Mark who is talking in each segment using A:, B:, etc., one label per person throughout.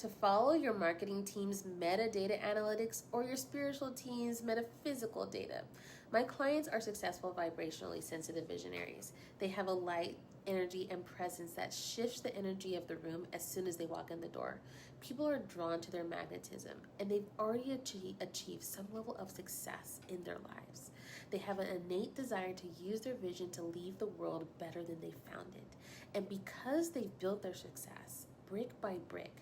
A: to follow your marketing team's metadata analytics or your spiritual team's metaphysical data. My clients are successful vibrationally sensitive visionaries. They have a light, energy, and presence that shifts the energy of the room as soon as they walk in the door. People are drawn to their magnetism, and they've already achieved some level of success in their lives. They have an innate desire to use their vision to leave the world better than they found it. And because they've built their success, brick by brick,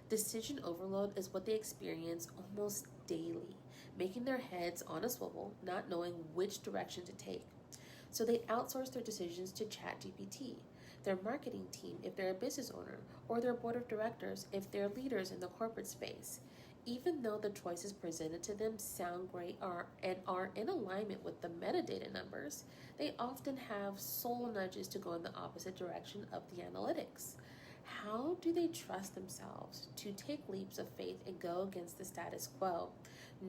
A: decision overload is what they experience almost daily, making their heads on a swivel, not knowing which direction to take. So they outsource their decisions to ChatGPT, their marketing team if they're a business owner, or their board of directors if they're leaders in the corporate space. Even though the choices presented to them sound great and are in alignment with the metadata numbers, they often have soul nudges to go in the opposite direction of the analytics. How do they trust themselves to take leaps of faith and go against the status quo,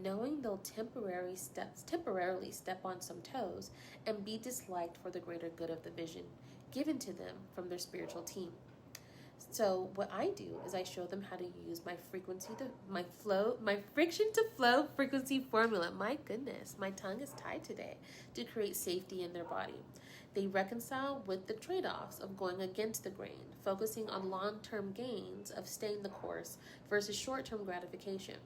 A: knowing they'll temporarily step on some toes and be disliked for the greater good of the vision given to them from their spiritual team? So what I do is I show them how to use my friction to flow frequency formula. My goodness, my tongue is tied today, to create safety in their body. They reconcile with the trade-offs of going against the grain, focusing on long-term gains of staying the course versus short-term gratification.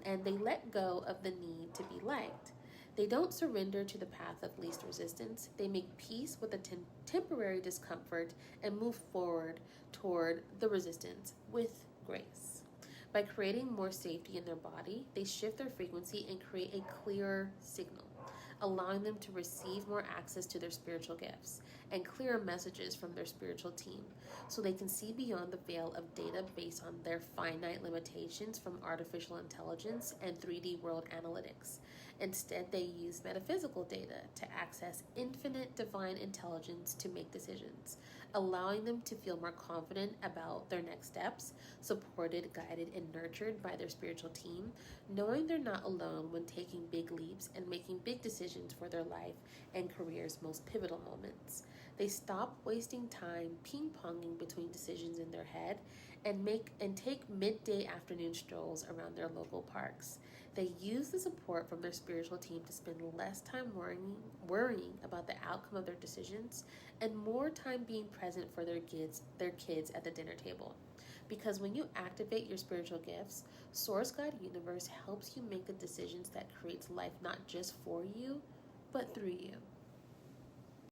A: And they let go of the need to be liked. They don't surrender to the path of least resistance. They make peace with the temporary discomfort and move forward toward the resistance with grace. By creating more safety in their body, they shift their frequency and create a clearer signal, allowing them to receive more access to their spiritual gifts and clearer messages from their spiritual team, so they can see beyond the veil of data based on their finite limitations from artificial intelligence and 3D world analytics. Instead, they use metaphysical data to access infinite divine intelligence to make decisions, allowing them to feel more confident about their next steps, supported, guided, and nurtured by their spiritual team, knowing they're not alone when taking big leaps and making big decisions for their life and career's most pivotal moments. They stop wasting time ping-ponging between decisions in their head and take midday afternoon strolls around their local parks. They use the support from their spiritual team to spend less time worrying about the outcome of their decisions and more time being present for their kids at the dinner table. Because when you activate your spiritual gifts, Source God Universe helps you make the decisions that creates life not just for you, but through you.